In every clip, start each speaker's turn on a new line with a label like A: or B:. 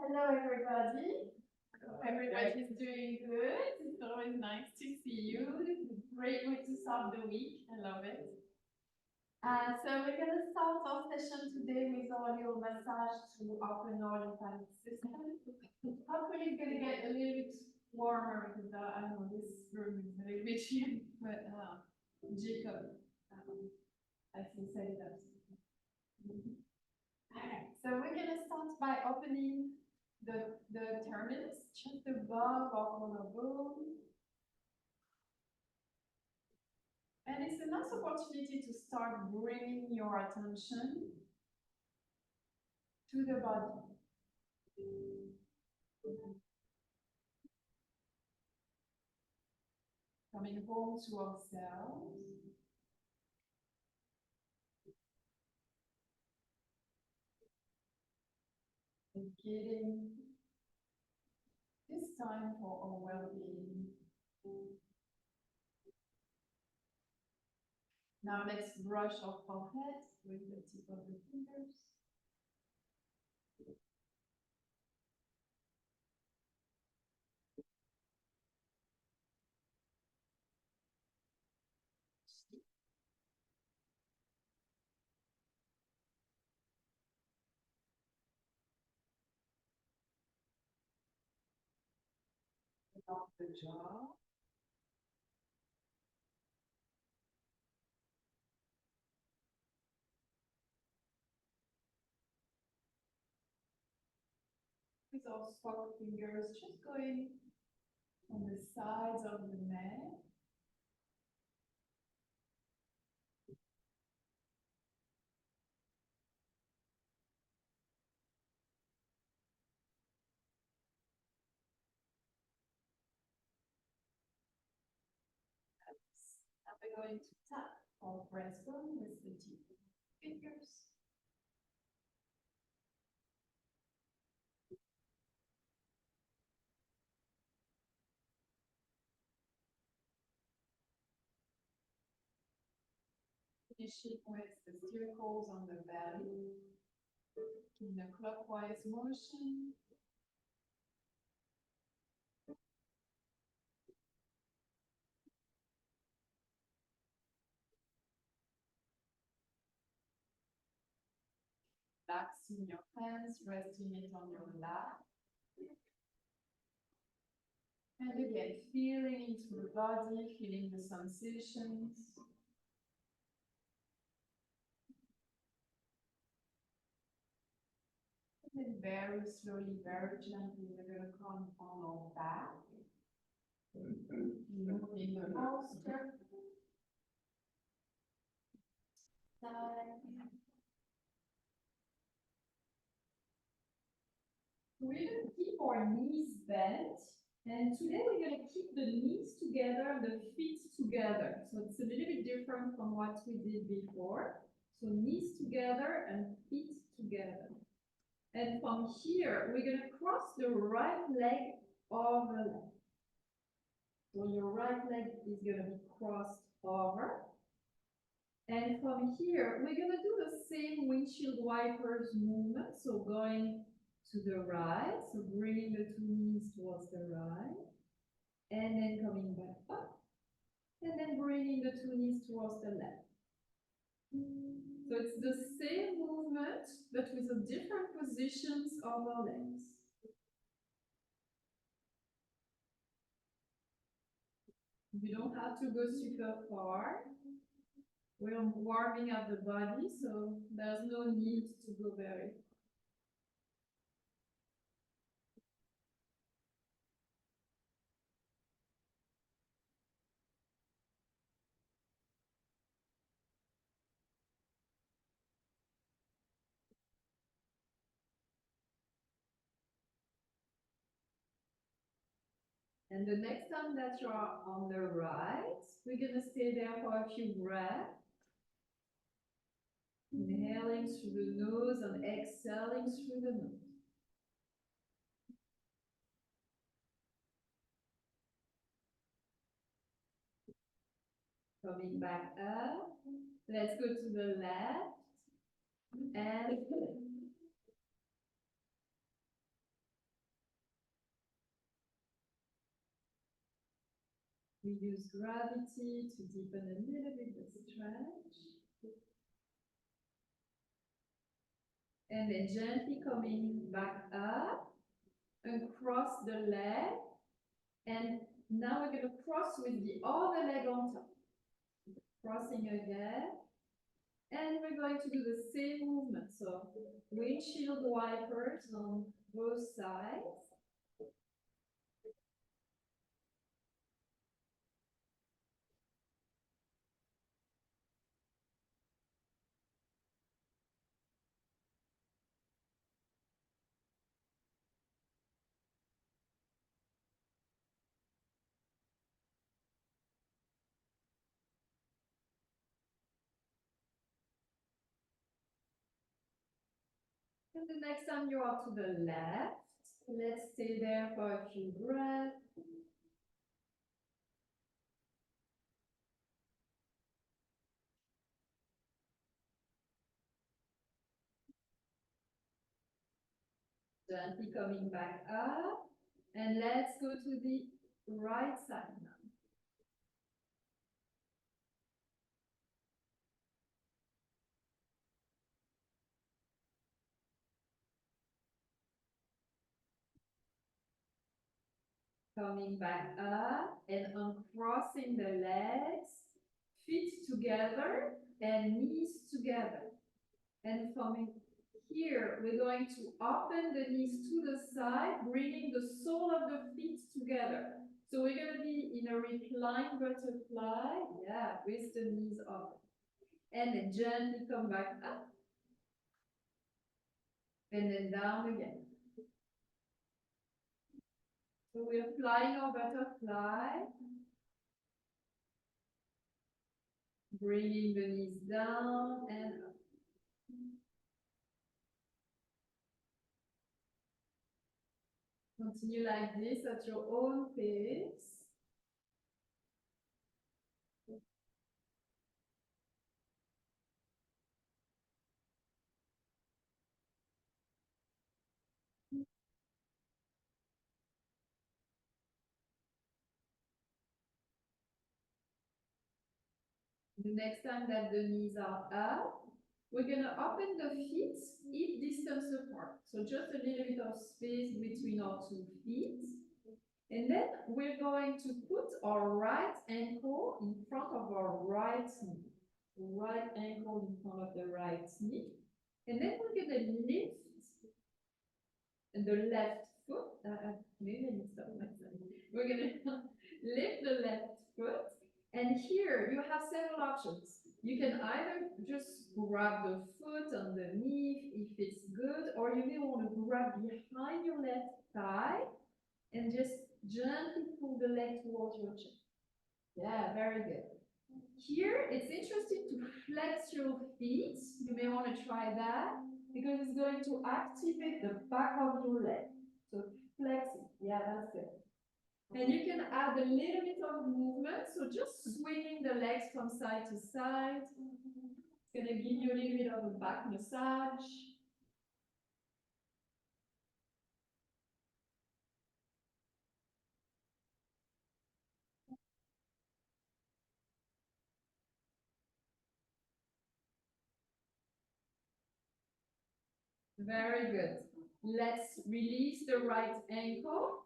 A: Hello, everybody. Everybody's doing good. It's always nice to see you. It's a great way to start the week. I love it. So we're going to start our session today with our little massage to open our lymphatic system. Hopefully it's going to get a little bit warmer because I know this room is a little bit humid, but Jacob, I think set it up. Alright, so we're going to start by opening the terminus just above our collarbone. And it's a nice opportunity to start bringing your attention to the body. Coming home to ourselves. And getting this time for our well-being. Now let's brush our forehead with the tip of the fingers. Off the jaw. With our soft fingers just going on the sides of the neck. Now we're going to tap our breastbone with the tip of the fingers. Finishing with the circles on the belly in a clockwise motion. Relaxing your hands, resting it on your lap. And again, feeling into the body, feeling the sensations. And then very slowly, very gently, we're going to come on our back. Moving the posture. Side. We're going to keep our knees bent. And today we're going to keep the knees together and the feet together. So it's a little bit different from what we did before. So knees together and feet together. And from here, we're going to cross the right leg over left. So your right leg is going to be crossed over. And from here, we're going to do the same windshield wipers movement. So going to the right, so bringing the two knees towards the right, and then coming back up, and then bringing the two knees towards the left. So it's the same movement, but with the different positions of our legs. You don't have to go super far. We're warming up the body, so there's no need to go very far. And the next time that you're on the right, we're going to stay there for a few breaths. Inhaling through the nose and exhaling through the nose. Coming back up. Let's go to the left. And We use gravity to deepen a little bit the stretch. And then gently coming back up and cross the leg. And now we're going to cross with the other leg on top. Crossing again. And we're going to do the same movement. So windshield wipers on both sides. And the next time you are to the left, let's stay there for a few breaths. Gently coming back up. And let's go to the right side now. Coming back up and uncrossing the legs, feet together and knees together. And from here, we're going to open the knees to the side, bringing the sole of the feet together. So we're going to be in a reclined butterfly, with the knees open. And then gently come back up. And then down again. So we're flying our butterfly. Bringing the knees down and up. Continue like this at your own pace. The next time that the knees are up, we're going to open the feet hip distance apart. So just a little bit of space between our two feet. And then we're going to put our right ankle in front of our right knee. Right ankle in front of the right knee. And then we're going to lift the left foot. Maybe I mixed up myself. We're going to lift the left foot. And here you have several options. You can either just grab the foot underneath if it's good, or you may want to grab behind your left thigh and just gently pull the leg towards your chest. Yeah, very good. Here, it's interesting to flex your feet. You may want to try that because it's going to activate the back of your leg. So flex it. Yeah, that's good. And you can add a little bit of movement. So just swinging the legs from side to side. It's going to give you a little bit of a back massage. Very good. Let's release the right ankle.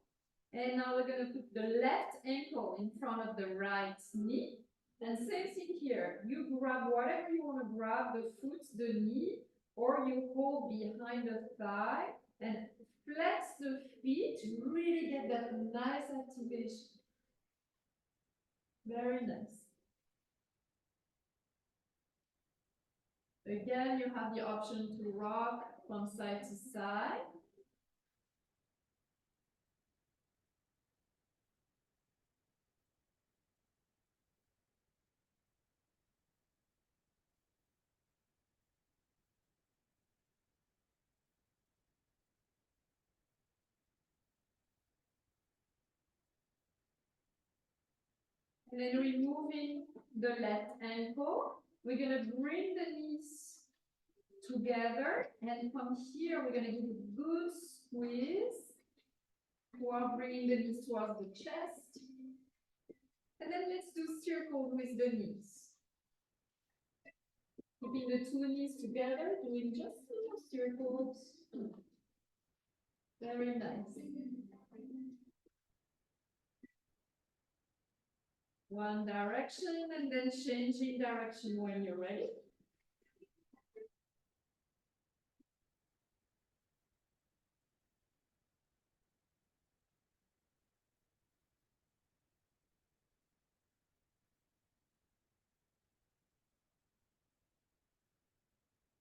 A: And now we're going to put the left ankle in front of the right knee. And same thing here. You grab whatever you want to grab, the foot, the knee, or you hold behind the thigh and flex the feet to really get that nice activation. Very nice. Again, you have the option to rock from side to side. And then removing the left ankle, we're going to bring the knees together. And from here, we're going to give a good squeeze while bringing the knees towards the chest. And then let's do circle with the knees. Keeping the two knees together, doing just little circles. Very nice. One direction and then changing direction when you're ready.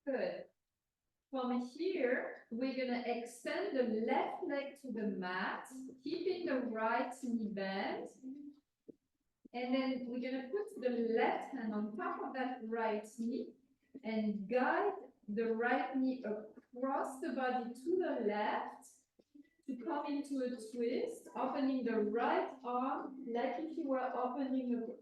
A: Good. From here, we're gonna extend the left leg to the mat, keeping the right knee bent. And then we're gonna put the left hand on top of that right knee and guide the right knee across the body to the left to come into a twist, opening the right arm like if you were opening a book.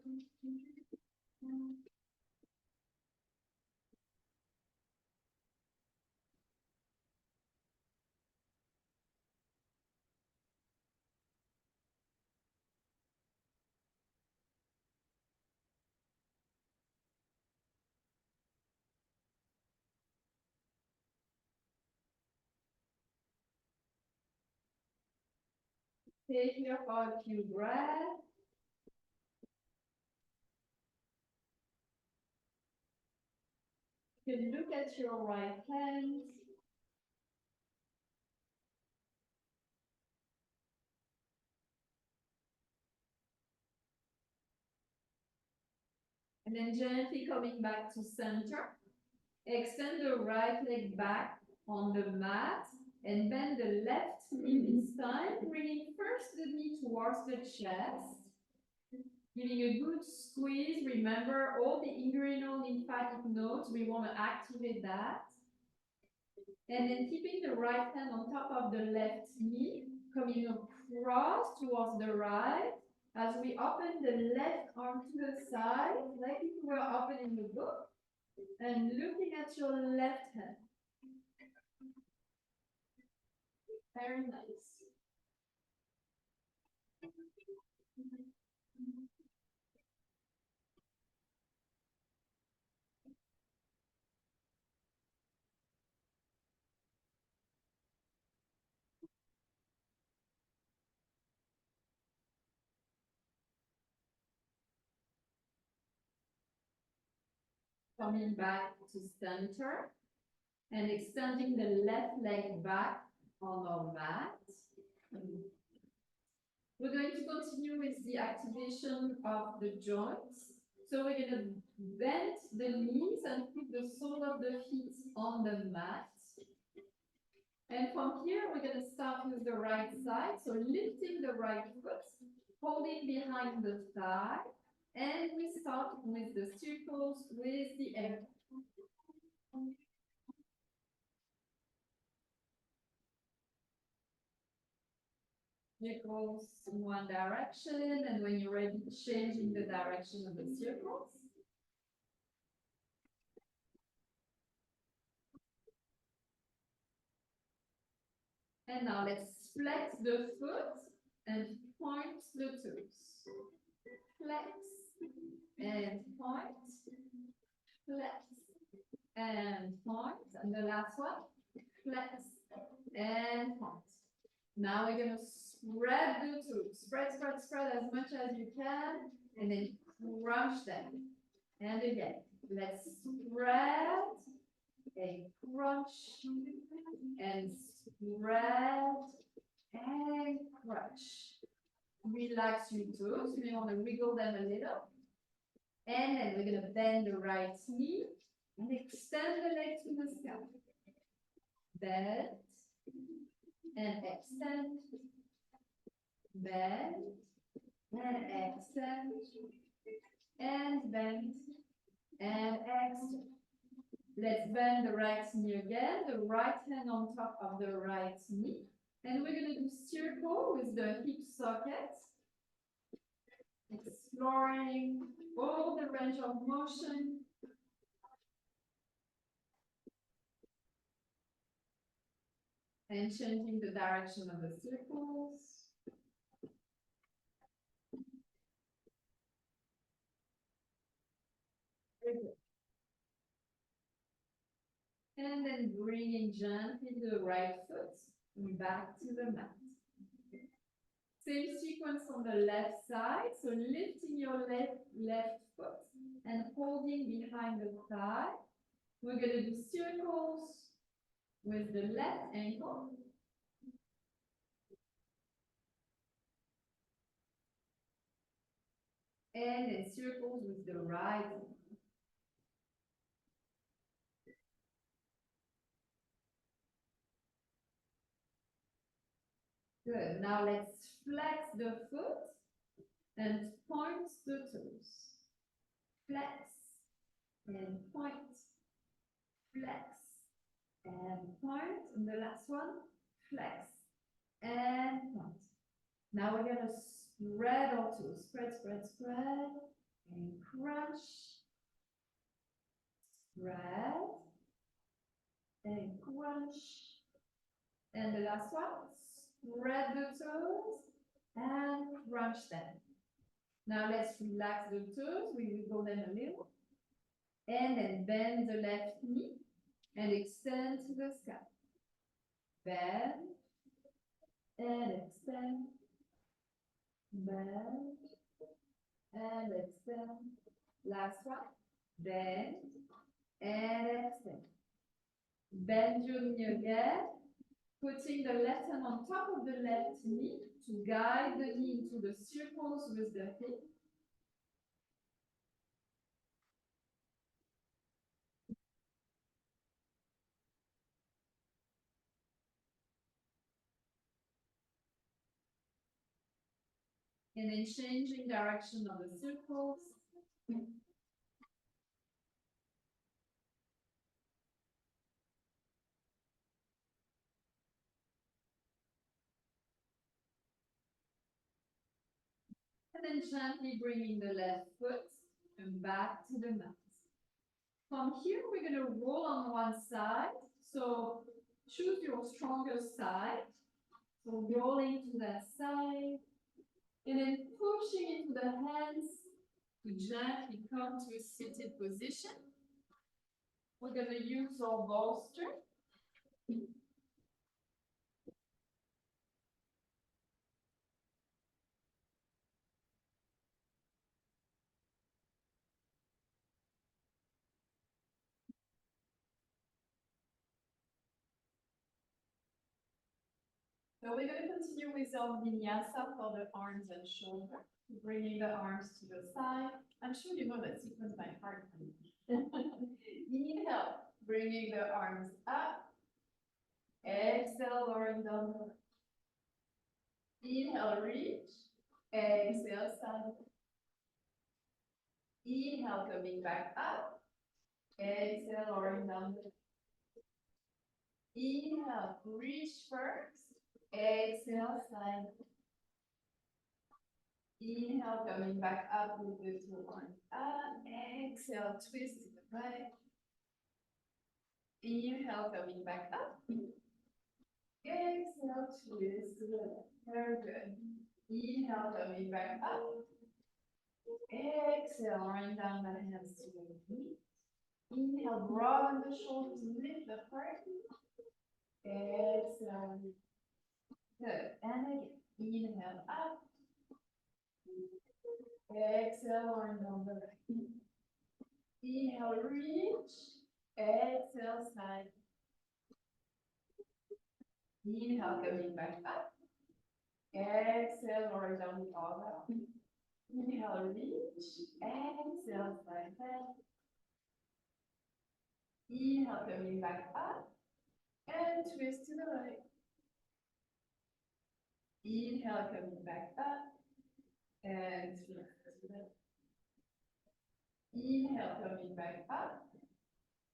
A: Take here for a few breaths. You can look at your right hand. And then gently coming back to center. Extend the right leg back on the mat and bend the left knee this time, bringing first the knee towards the chest. Giving a good squeeze. Remember all the inguinal lymphatic nodes, we want to activate that. And then keeping the right hand on top of the left knee, coming across towards the right, as we open the left arm to the side, like if we were opening the book, and looking at your left hand. Very nice. Coming back to center and extending the left leg back on our mat. We're going to continue with the activation of the joints. So we're going to bend the knees and put the sole of the feet on the mat. And from here, we're going to start with the right side. So lifting the right foot, holding behind the thigh. And we start with the circles with the ankle. Circles in one direction, and when you're ready, changing the direction of the circles. And now let's flex the foot and point the toes. Flex and point, flex and point. And the last one, flex and point. Now we're going to spread the toes. Spread, spread, spread as much as you can, and then crunch them. And again, let's spread and crunch and spread and crunch. Relax your toes. You may want to wiggle them a little. And then we're going to bend the right knee and extend the leg to the sky. Bend and extend. Bend and extend. And bend and extend. Let's bend the right knee again, the right hand on top of the right knee. And we're going to do circle with the hip socket. Exploring all the range of motion. And changing the direction of the circles. And then bringing gently the right foot back to the mat. Same sequence on the left side. So lifting your left foot and holding behind the thigh. We're going to do circles with the left ankle. And then circles with the right ankle. Good. Now let's flex the foot and point the toes. Flex and point. Flex and point. And the last one, flex and point. Now we're going to spread our toes. Spread, spread, spread. And crunch. Spread. And crunch. And the last one, spread the toes and crunch them. Now let's relax the toes. We wiggle them a little. And then bend the left knee and extend to the sky. Bend and extend. Bend and extend. Last one. Bend and extend. Bend your knee again. Putting the left hand on top of the left knee to guide the knee into the circles with the hip. And then changing direction of the circles. And then gently bringing the left foot and back to the mat. From here, we're going to roll on one side. So choose your strongest side. So rolling to that side. And then pushing into the hands to gently come to a seated position. We're going to use our bolster. So we're going to continue with our vinyasa for the arms and shoulder, bringing the arms to the side. I'm sure you know that sequence by heart. Inhale, bringing the arms up. Exhale, lowering down. Inhale, reach. Exhale, side. Inhale, coming back up. Exhale, lowering down. Inhale, reach first. Exhale, side. Inhale, coming back up with the two arms up. Exhale, twist to the right. Inhale, coming back up. Exhale, twist to the left. Very good. Inhale, coming back up. Exhale, lowering down the hands to the knee. Inhale, broaden the shoulders, lift the heart. Exhale. Good. And again, inhale up. Exhale, lowering down the right. Inhale, reach. Exhale, side. Inhale, coming back up. Exhale, lower down the elbow. Inhale, reach. Exhale, side bend. Inhale, coming back up. And twist to the right. Inhale, coming back up. And twist to the right. Inhale, coming back up.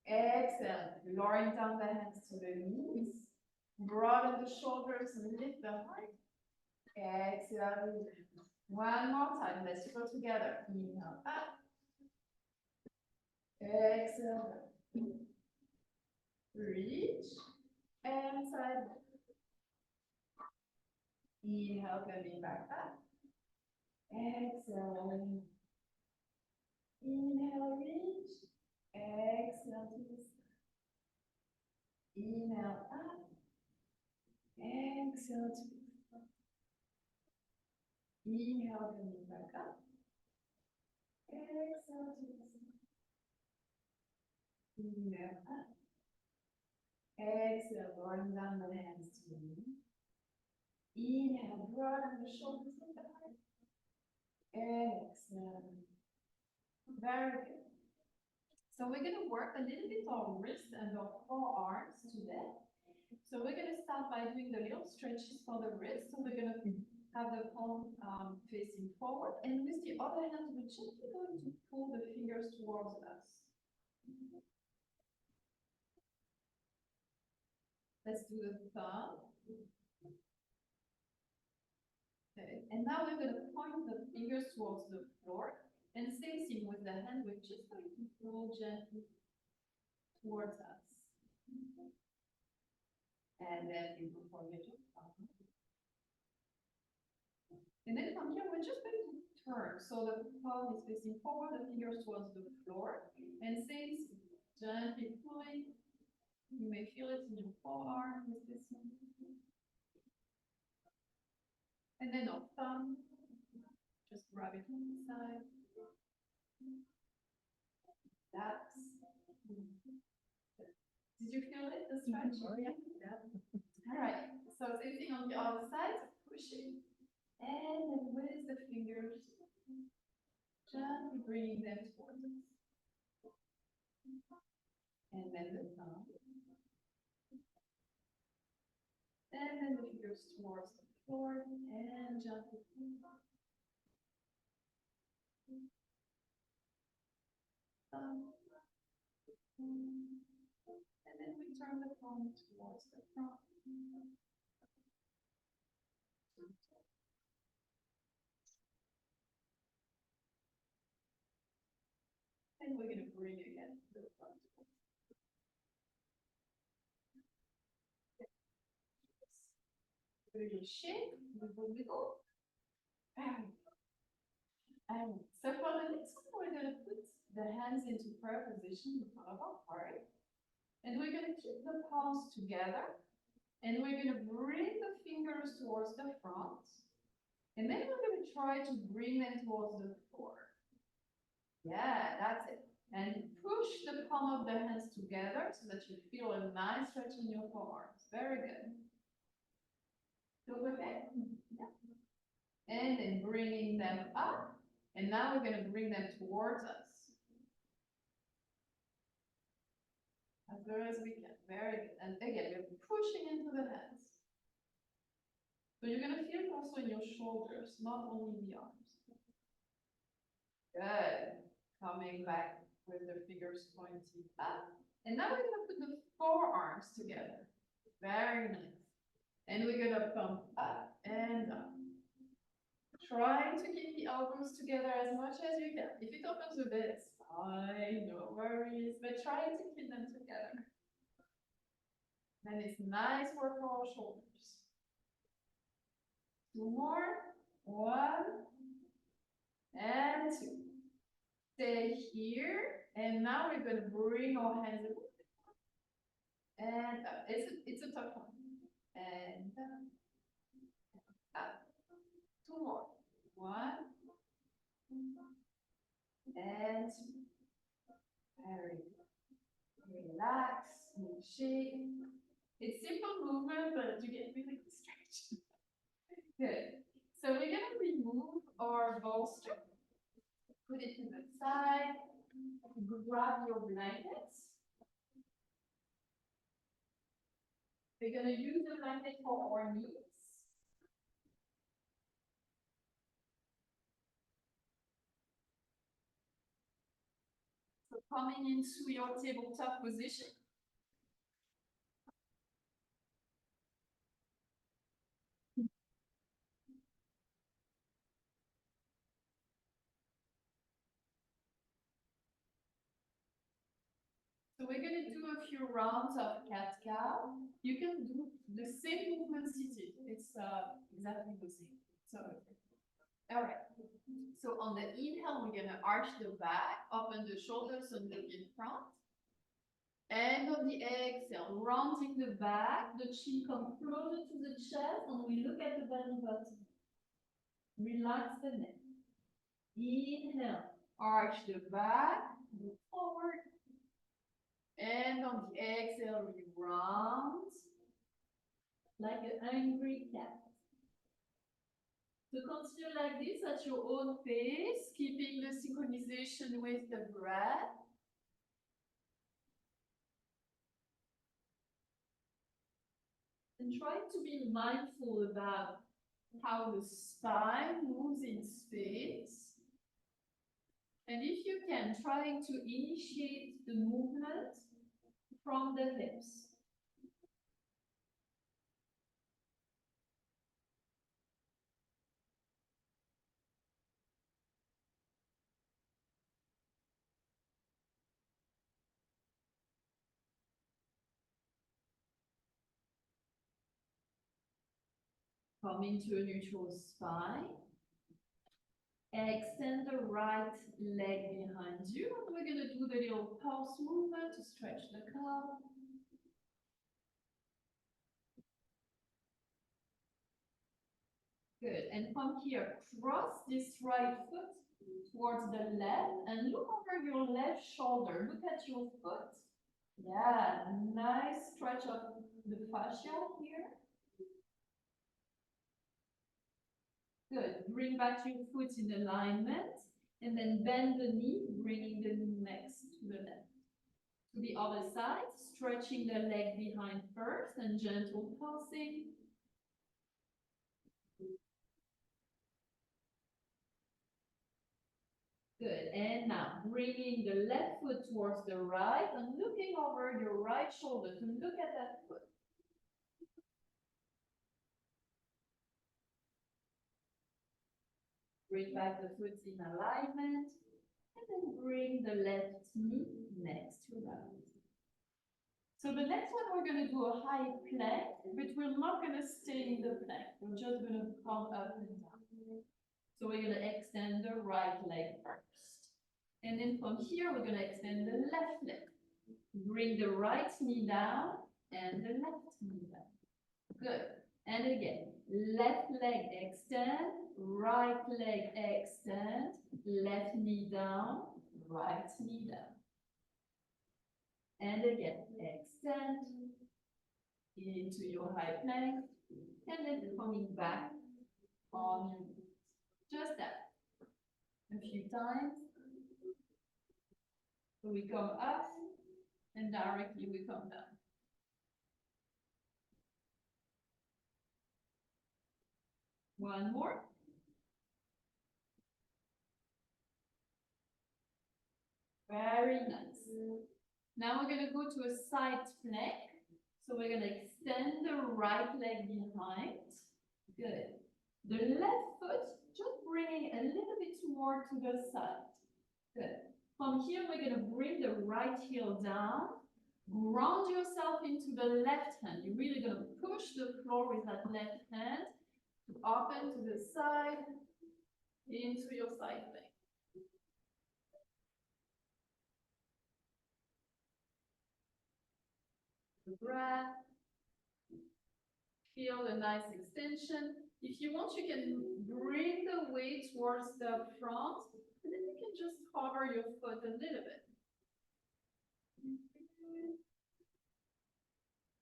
A: Exhale, lowering down the hands to the knees. Broaden the shoulders and lift the heart. Exhale. One more time. Let's go together. Inhale up. Exhale. Reach. And side. Inhale, coming back up. Exhale. Inhale, reach. Exhale to the side. Inhale up. Exhale to the front. Inhale, coming back up. Exhale to the side. Inhale up. Exhale, drawing down the hands to the knee. Inhale, broaden the shoulders and the heart. Exhale. Very good. So we're going to work a little bit our wrists and our forearms today. So we're going to start by doing the little stretches for the wrist. So we're going to have the palm facing forward. And with the other hand, we're gently going to pull the fingers towards us. Let's do the thumb. Okay. And now we're going to point the fingers towards the floor. And same thing with the hand, we're just going to pull gently towards us. And then you go for your thumb. And then from here, we're just going to turn. So the palm is facing forward, the fingers towards the floor. And same thing, gently pulling. You may feel it in your forearm with this one. And then our thumb, just grab it on the side. That's. Did you feel it, the stretch?
B: Oh, yeah.
A: All right. So same thing on the other side, pushing. And then with the fingers, gently bringing them towards us. And then the thumb. And then the fingers towards the floor and gently. Thumb. And then we turn the palm towards the front. And we're going to bring it again to the front. We're going to shake, wiggle. So for the next one, we're going to put the hands into prayer position in front of our heart. And we're going to keep the palms together. And we're going to bring the fingers towards the front. And then we're going to try to bring them towards the floor. Yeah, that's it. And push the palm of the hands together so that you feel a nice stretch in your forearms. Very good. Feel okay? Yeah. And then bringing them up. And now we're going to bring them towards us. As good as we can. Very good. And again, we're pushing into the hands. So you're going to feel it also in your shoulders, not only the arms. Good. Coming back with the fingers pointing up. And now we're going to put the forearms together. Very nice. And we're going to pump up and down. Trying to keep the elbows together as much as you can. If it opens a bit, it's fine, no worries, but try to keep them together. And it's nice work for our shoulders. 2 more. 1 and 2. Stay here, and now we're going to bring our hands a little bit more. And up. It's a tough one. And up. 2 more. 1 and 2. Very good. Relax, shake. It's simple movement, but you get really good stretch. Good. So we're going to remove our bolster. Put it to the side. Grab your blankets. We're going to use the blanket for our knees. So coming into your tabletop position. So we're going to do a few rounds of cat-cow. You can do the same movement seated. It's exactly the same. So, all right. So on the inhale, we're going to arch the back, open the shoulders and look in front. And on the exhale, rounding the back, the chin comes closer to the chest, and we look at the belly button. Relax the neck. Inhale, arch the back, move forward. And on the exhale, we round like an angry cat. So continue like this at your own pace, keeping the synchronization with the breath. And try to be mindful about how the spine moves in space. And if you can, trying to initiate the movement from the hips. Come into a neutral spine. Extend the right leg behind you. We're going to do the little pulse movement to stretch the calf. Good. And from here, cross this right foot towards the left and look over your left shoulder. Look at your foot. Yeah, nice stretch of the fascia here. Good. Bring back your foot in alignment and then bend the knee, bringing the knee next to the left. To the other side, stretching the leg behind first and gentle pulsing. Good. And now bringing the left foot towards the right and looking over your right shoulder to look at that foot. Bring back the foot in alignment, and then bring the left knee next to right. So the next one, we're going to do a high plank, but we're not going to stay in the plank. We're just going to come up and down. So we're going to extend the right leg first. And then from here, we're going to extend the left leg. Bring the right knee down and the left knee down. Good. And again, left leg extend, right leg extend, left knee down, right knee down. And again, extend into your high plank, and then coming back on your knees. Just that. A few times. So we come up, and directly we come down. One more. Very nice. Now we're going to go to a side plank. So we're going to extend the right leg behind. Good. The left foot, just bringing a little bit more to the side. Good. From here, we're going to bring the right heel down. Ground yourself into the left hand. You're really going to push the floor with that left hand. Open to the side, into your side plank. Breath. Feel a nice extension. If you want, you can bring the weight towards the front, and then you can just hover your foot a little bit.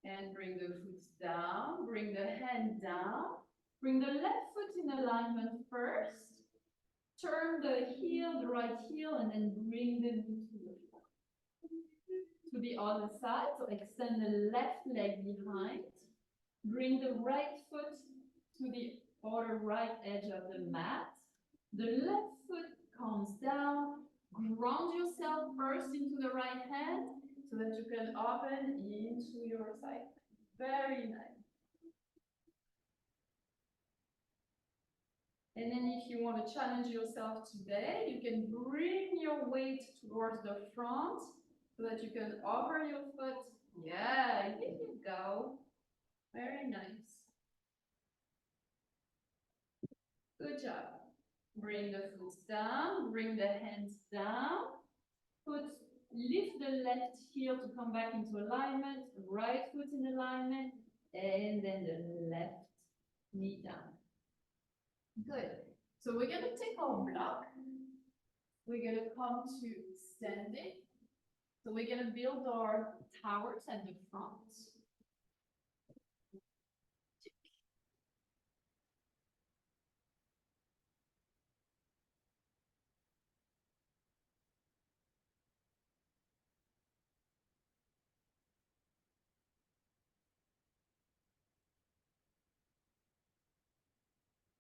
A: And bring the foot down, bring the hand down. Bring the left foot in alignment first. Turn the heel, the right heel, and then bring the knee to the floor. To the other side, so extend the left leg behind. Bring the right foot to the other right edge of the mat. The left foot comes down. Ground yourself first into the right hand so that you can open into your side. Very nice. And then if you want to challenge yourself today, you can bring your weight towards the front so that you can hover your foot. Yeah, here you go. Very nice. Good job. Bring the foot down, bring the hands down. Foot lift the left heel to come back into alignment, right foot in alignment, and then the left knee down. Good. So we're gonna take our block. We're gonna come to standing. So we're gonna build our towers at the front.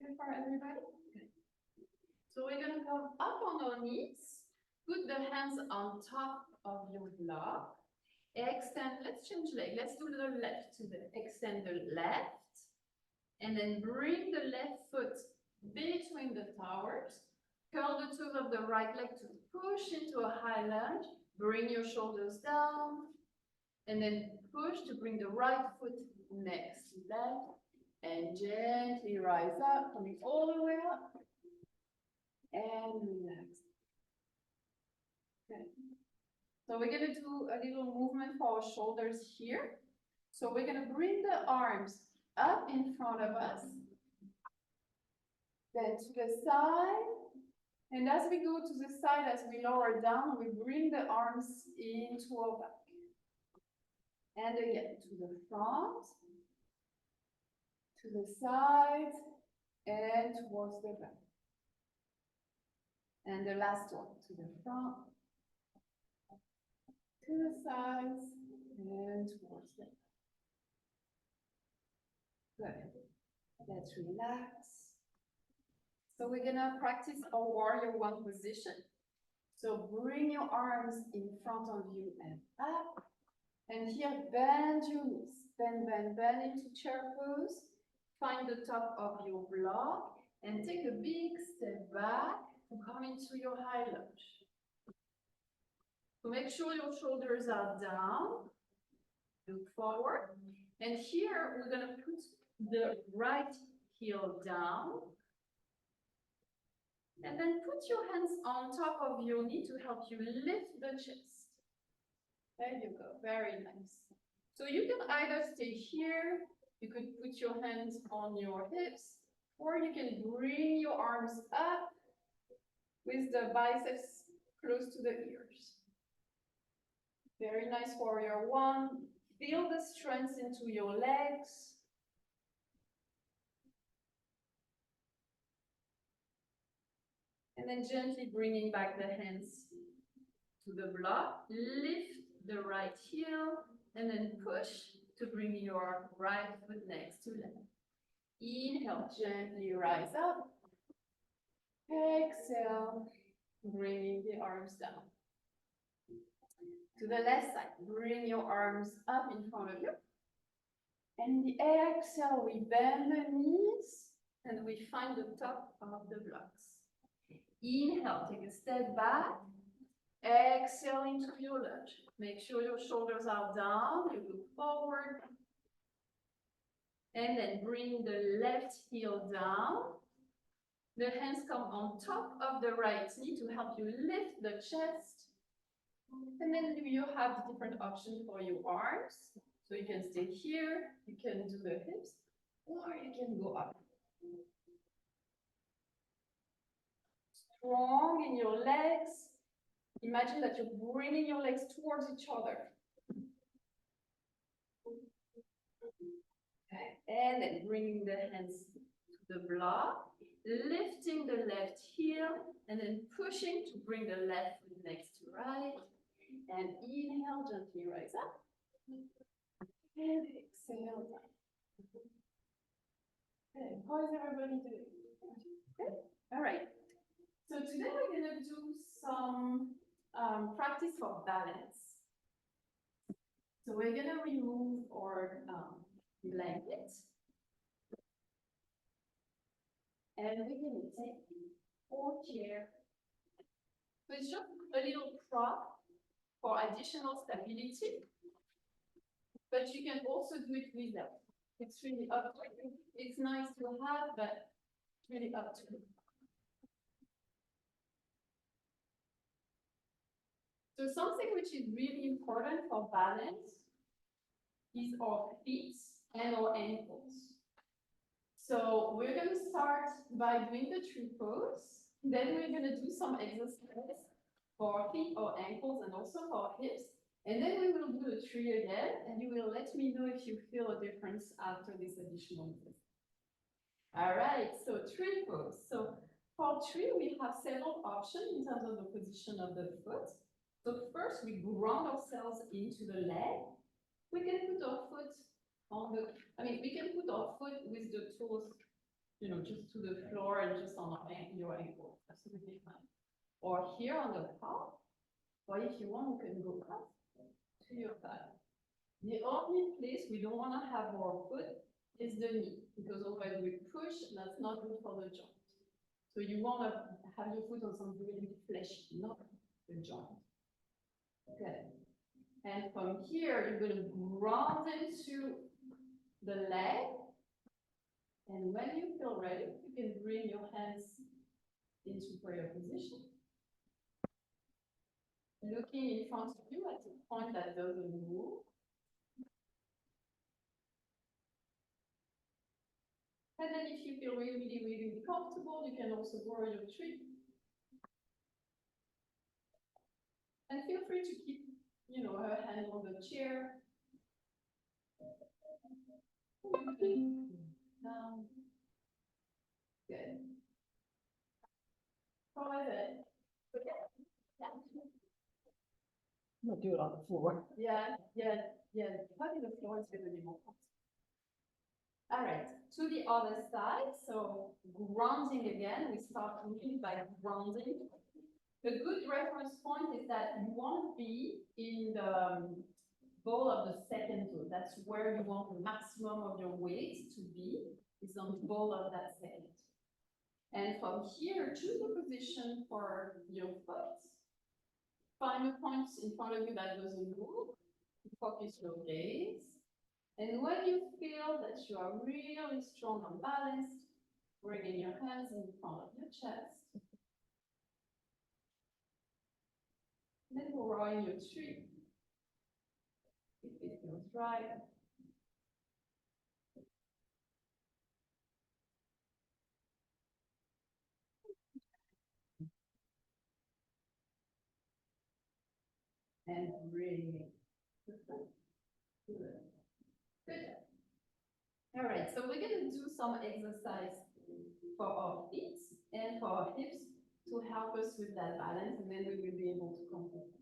A: Good for everybody? Good. So we're gonna come up on our knees, put the hands on top of your block, extend, let's change leg, let's do the left to the, extend the left, and then bring the left foot between the towers, curl the toes of the right leg to push into a high lunge, bring your shoulders down, and then push to bring the right foot next to left, and gently rise up, coming all the way up, and relax. Okay. So we're gonna do a little movement for our shoulders here. So we're gonna bring the arms up in front of us, then to the side, and as we go to the side, as we lower down, we bring the arms into our back. And again, to the front, to the side, and towards the back. And the last one, to the front, to the sides, and towards the back. Good. Let's relax. So we're gonna practice our warrior one position. So bring your arms in front of you and up. And here, bend your knees. Bend, bend, bend into chair pose. Find the top of your block and take a big step back to come into your high lunge. So make sure your shoulders are down. Look forward. And here, we're gonna put the right heel down. And then put your hands on top of your knee to help you lift the chest. There you go, very nice. So you can either stay here, you could put your hands on your hips, or you can bring your arms up with the biceps close to the ears. Very nice warrior one. Feel the strength into your legs. And then gently bringing back the hands to the block, lift the right heel, and then push to bring your right foot next to left. Inhale, gently rise up. Exhale, bringing the arms down. To the left side, bring your arms up in front of you. And the exhale, we bend the knees, and we find the top of the blocks. Inhale, take a step back. Exhale into your lunge. Make sure your shoulders are down, you look forward. And then bring the left heel down. The hands come on top of the right knee to help you lift the chest. And then you have different options for your arms. So you can stay here, you can do the hips, or you can go up. Strong in your legs. Imagine that you're bringing your legs towards each other. Okay. And then bringing the hands to the block, lifting the left heel, and then pushing to bring the left foot next to right. And inhale, gently rise up. And exhale down. Okay. How is everybody doing? Good. All right. So today we're going to do some practice for balance. So we're going to remove our blanket. And we're going to take 4 chairs. So it's just a little prop for additional stability. But you can also do it without. It's really up to you. It's nice to have, but it's really up to you. So something which is really important for balance is our feet and our ankles. So we're going to start by doing the tree pose. Then we're going to do some exercises for our feet or ankles and also for our hips. And then we will do the tree again, and you will let me know if you feel a difference after this additional exercise. All right, so tree pose. So for tree, we have several options in terms of the position of the foot. So first, we ground ourselves into the leg. We can put our foot on the, we can put our foot with the toes, just to the floor and just on your ankle. Absolutely fine. Or here on the palm, or if you want, you can go up to your thigh. The only place we don't want to have our foot is the knee, because otherwise we push, and that's not good for the joint. So you want to have your foot on something really fleshy, not the joint. Okay. And from here, you're going to ground into the leg. And when you feel ready, you can bring your hands into prayer position. Looking in front of you at a point that doesn't move. And then if you feel really, really comfortable, you can also borrow your tree. And feel free to keep, her hand on the chair. Down. Good. Try that. Okay.
B: I'm gonna do it on the floor.
A: Yeah. Probably the floor is going to be more comfortable. All right, to the other side. So grounding again, we start moving by grounding. The good reference point is that you want to be in the ball of the second toe. That's where you want the maximum of your weight to be, is on the ball of that second. And from here, choose the position for your foot. Find a point in front of you that doesn't move. Focus your gaze. And when you feel that you are really strong and balanced, bringing your hands in front of your chest. Then drawing your tree. If it feels right. And breathe. Good. All right, so we're going to do some exercise for our feet and for our hips to help us with that balance, and then we will be able to complete.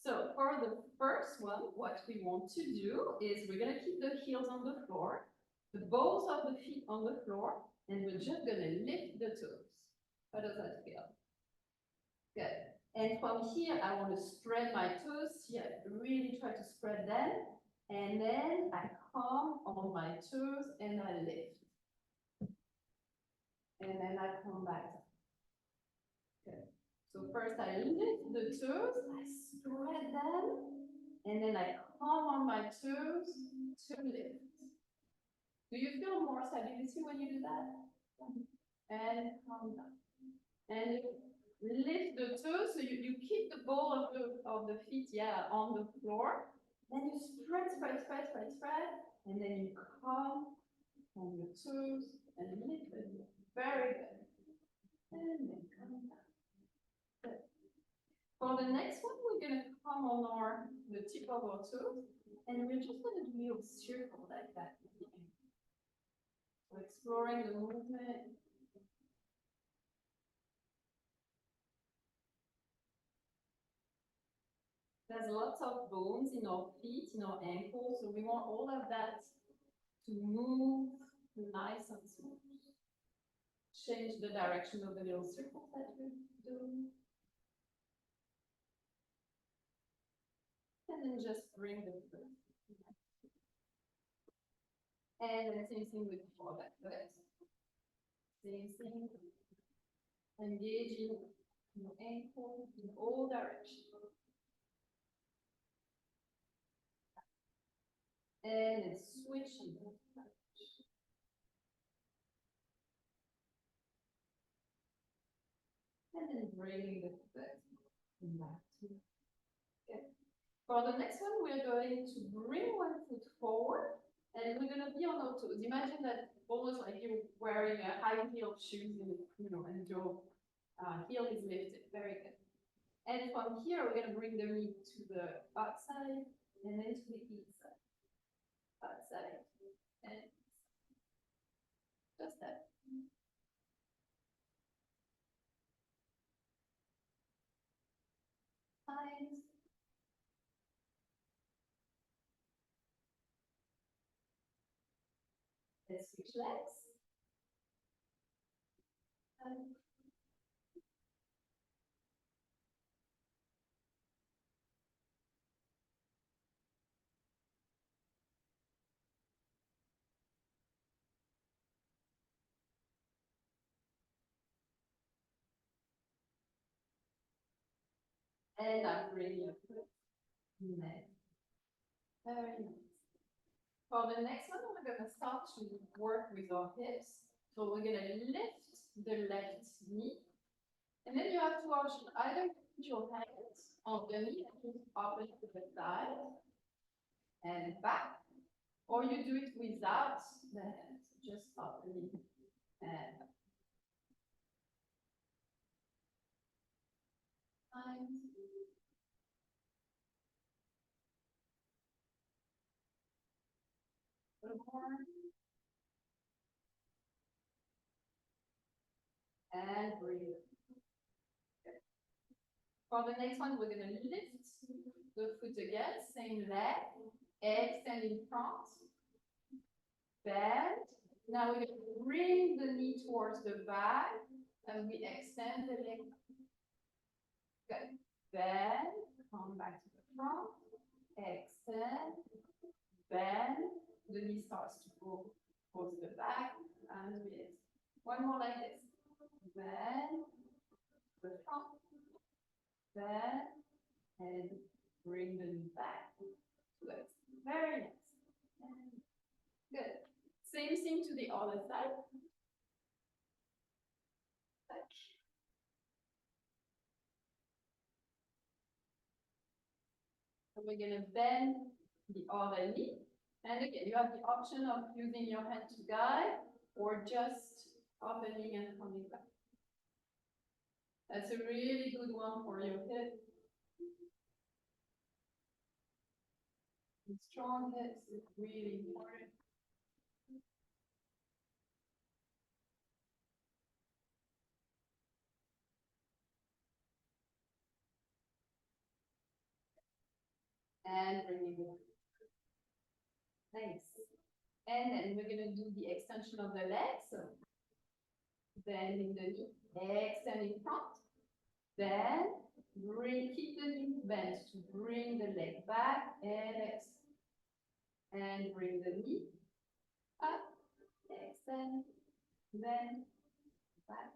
A: So for the first one, what we want to do is we're going to keep the heels on the floor, the balls of the feet on the floor, and we're just going to lift the toes. How does that feel? Good. And from here, I want to spread my toes. Yeah, really try to spread them. And then I come on my toes and I lift. And then I come back. Good. So first I lift the toes, I spread them, and then I come on my toes to lift. Do you feel more stability when you do that? And come down. And lift the toes, so you keep the ball of the feet, on the floor. Then you spread, and then you come on your toes and lift it. Very good. And then come down. Good. For the next one, we're going to come on the tip of our toes, and we're just going to do a little circle like that. So exploring the movement. There's lots of bones in our feet, in our ankles, so we want all of that to move nice and smooth. Change the direction of the little circles that we do. And then just bring the foot. And then same thing with the foreback. Same thing. Engaging your ankle in all directions. And it's switching. And then bringing the foot back to For the next one, we're going to bring one foot forward and we're going to be on our toes. Imagine that almost like you're wearing a high heel shoes and, and your heel is lifted. Very good. And from here, we're going to bring the knee to the outside and then to the inside. Outside and just that. Times. Let's switch legs. And I'm bringing your foot. Next. Very nice. For the next one, we're going to start to work with our hips. So we're going to lift the left knee. And then you have two options. Either put your hands on the knee and just open to the side and back. Or you do it without the hands. Just opening and back. A little more. And breathe. Okay. For the next one, we're going to lift the foot again, same leg, extend in front, bend. Now we're going to bring the knee towards the back, and we extend the leg. Good. Bend, come back to the front, extend, bend. The knee starts to go towards the back, and we extend. One more like this. Bend, the front, bend, and bring the knee back. Good. Very nice. Good. Same thing to the other side. Back. So we're going to bend the other knee. And again, you have the option of using your hand to guide or just opening and coming back. That's a really good one for your hip. And strong hips is really important. And bringing it. Nice. And then we're going to do the extension of the legs. So bending the knee, extend in front. Then keep the knee bent to bring the leg back and bring the knee up, extend, then back,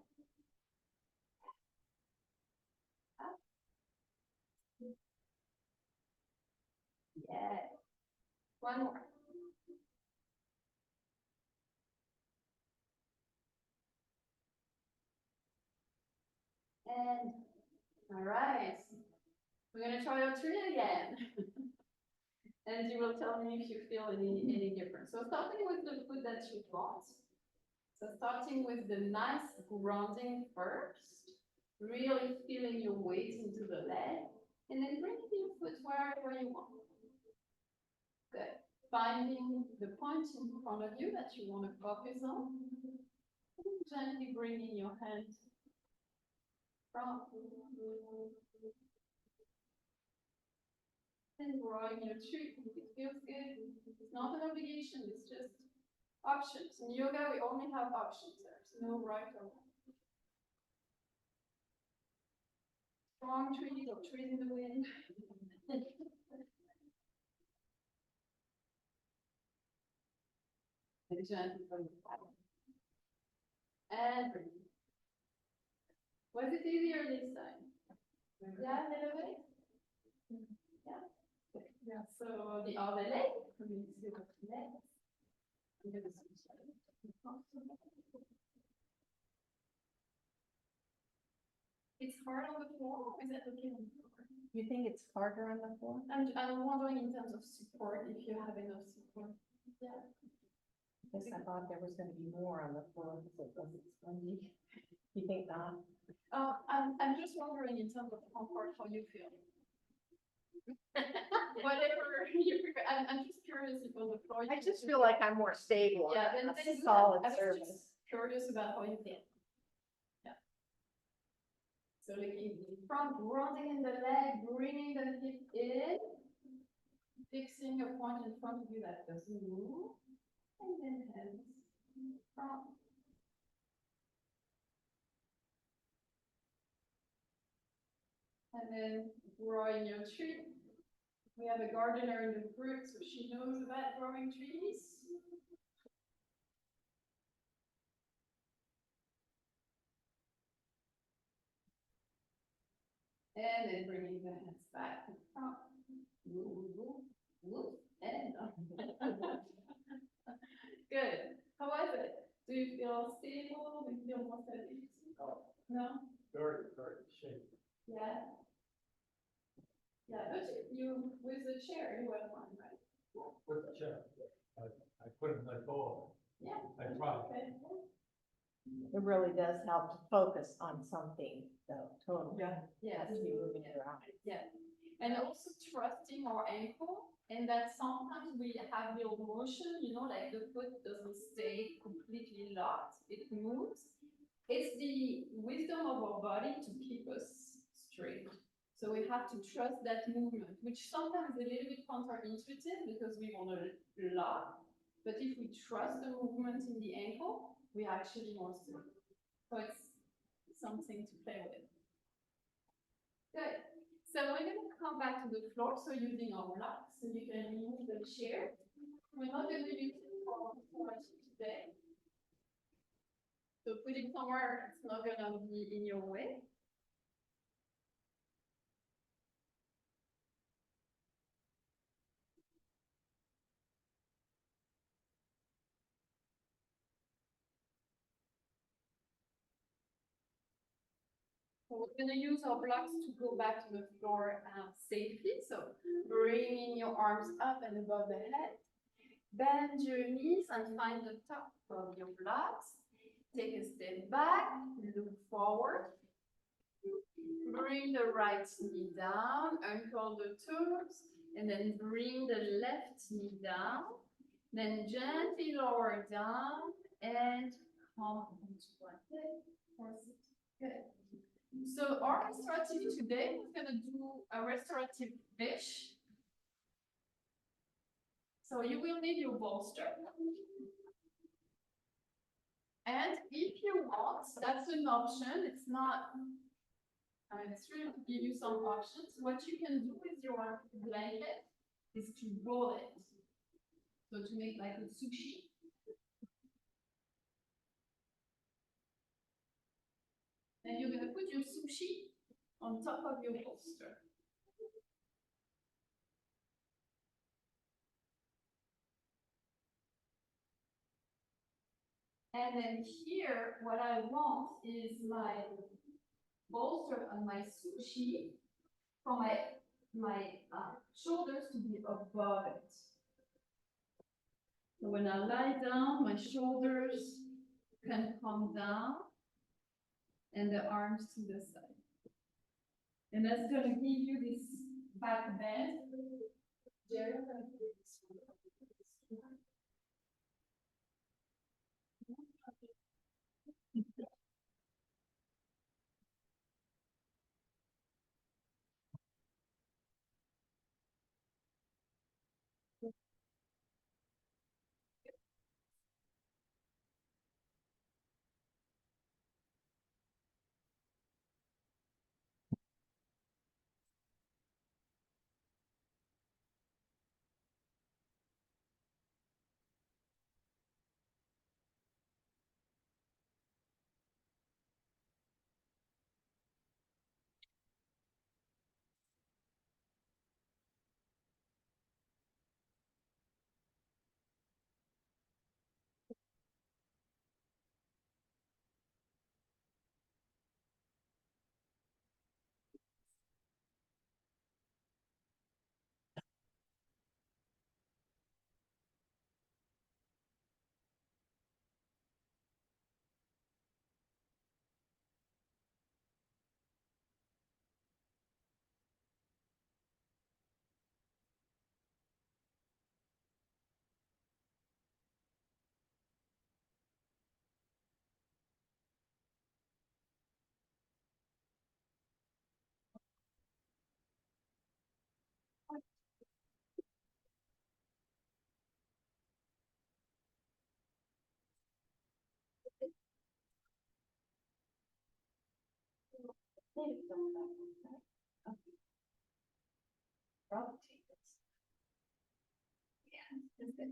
A: up. Yeah. One more. And all right, we're going to try our tree again. And you will tell me if you feel any difference. So starting with the foot that you want. So starting with the nice grounding first, really feeling your weight into the leg, and then bringing your foot wherever you want. Good. Finding the point in front of you that you want to focus on. And gently bringing your hand from and growing your tree. It feels good. It's not an obligation, it's just options. In yoga, we only have options. There's no right or wrong. Strong trees or trees in the wind. And gently from the back. And breathe. Was it easier this time? Yeah, a little bit? Yeah. Yeah. So the other leg, coming to the legs. I'm going to switch legs. It's hard on the floor, or is it okay on the floor?
B: You think it's harder on the floor?
A: I'm wondering in terms of support, if you have enough support. Yeah.
B: I guess I thought there was gonna be more on the floor because it wasn't spongy. You think not?
A: I'm just wondering in terms of comfort, how you feel. Whatever you prefer, I'm just curious if on the floor.
B: I just feel like I'm more stable.
A: Yeah, then
B: A
A: do that.
B: solid
A: I was
B: surface.
A: just curious about how you feel. Yeah. So like in front, rounding in the leg, bringing the hip in, fixing a point in front of you that doesn't move, and then hands front. And then growing your tree. We have a gardener in the group, so she knows about growing trees. And then bringing the hands back and front. And good. How was it? Do you feel stable? Do you feel more steady? No?
C: Very shaky.
A: Yeah. Yeah, but you with the chair, you were fine, right?
C: With the chair, I couldn't let go
A: Yeah.
C: of it. I tried.
A: Okay.
B: It really does help to focus on something, though, totally.
A: Yes.
B: Has to be moving your eyes.
A: Yeah. And also trusting our ankle, and that sometimes we have the motion, you know, like the foot doesn't stay completely locked, it moves. It's the wisdom of our body to keep us straight. So we have to trust that movement, which sometimes is a little bit counterintuitive because we want to lock. But if we trust the movement in the ankle, we actually more straight. So it's something to play with. Good. So we're going to come back to the floor, so using our blocks, so you can remove the chair. We're not going to use it for much today. So put it somewhere it's not going to be in your way. So we're going to use our blocks to go back to the floor safely. So bringing your arms up and above the head. Bend your knees and find the top of your blocks. Take a step back, look forward. Bring the right knee down, uncurl the toes, and then bring the left knee down. Then gently lower down and come onto one leg or sit. Good. So our restorative today, we're going to do a restorative fish. So you will need your bolster. And if you want, that's an option. It's not, it's really to give you some options. What you can do with your blanket is to roll it. So to make like a sushi. And you're going to put your sushi on top of your bolster. And then here, what I want is my bolster on my sushi for my shoulders to be above it. So when I lie down, my shoulders can come down and the arms to the side. And that's going to give you this back bend. Jerry, I'm going to do this one.
B: Maybe don't back on that. Okay. Rotate this. Yeah, that's good.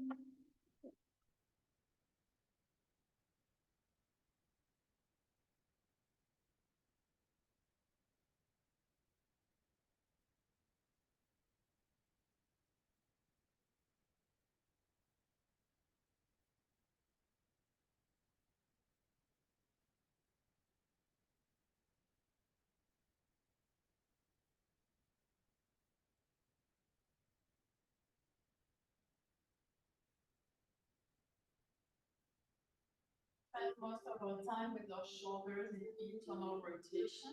A: Spend most of our time with our shoulders in internal rotation.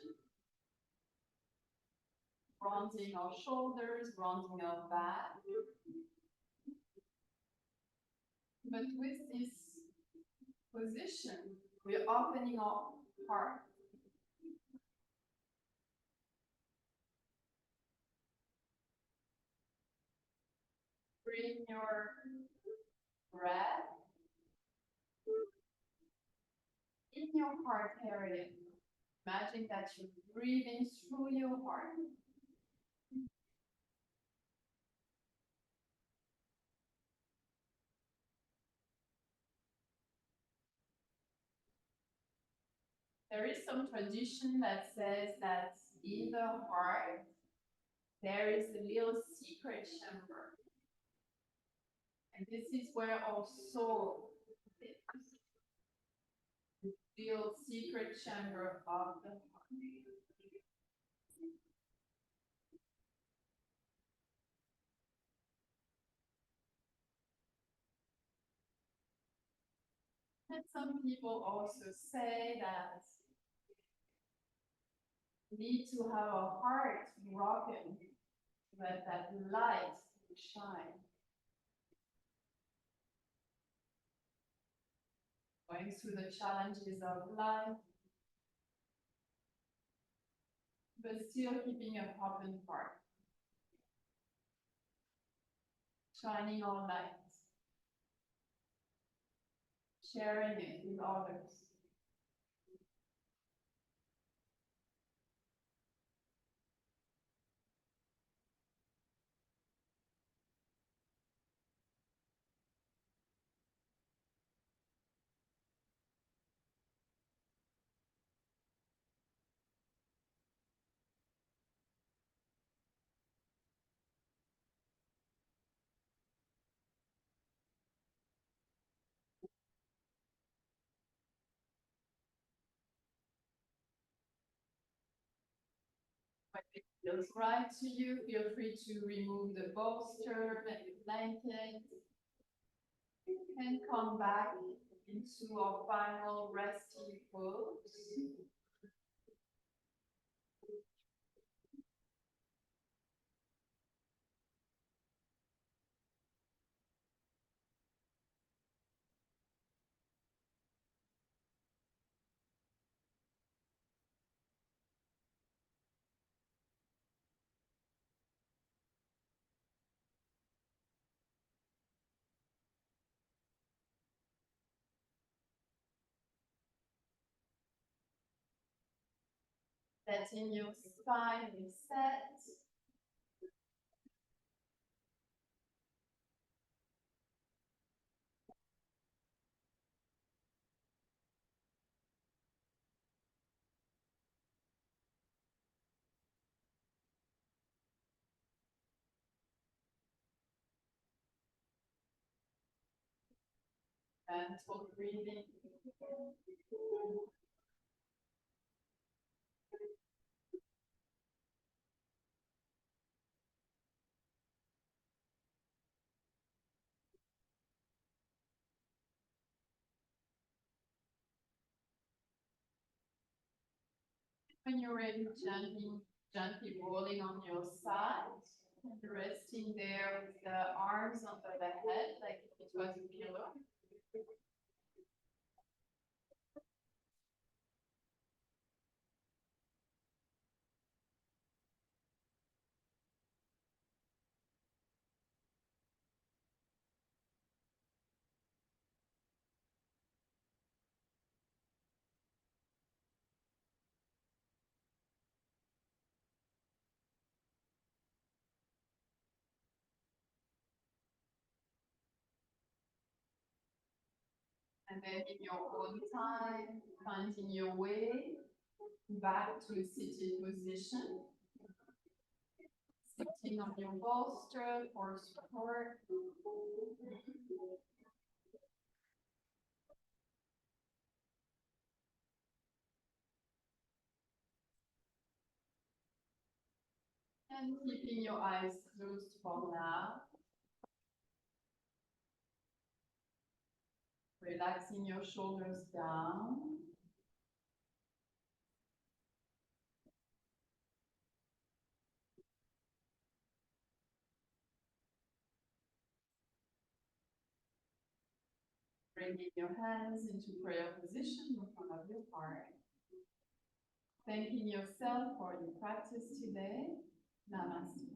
A: Rounding our shoulders, rounding our back. But with this position, we're opening our heart. Bring your breath in your heart area. Imagine that you're breathing through your heart. There is some tradition that says that in the heart, there is a little secret chamber. And this is where our soul lives. The little secret chamber of the heart. And some people also say that we need to have our heart broken, but that light will shine. Going through the challenges of life, but still keeping an open heart. Shining our light. Sharing it with others. When it feels right to you, feel free to remove the bolster and the blanket and come back into our final resting pose. Letting your spine reset. Gentle breathing. When you're ready, gently rolling on your side, and resting there with the arms under the head, like it was a pillow.
D: And then in your own time, finding your way back to a seated position. Sitting on your bolster or support. And keeping your eyes closed for now. Relaxing your shoulders down. Bringing your hands into prayer position in front of your heart. Thanking yourself for your practice today. Namaste.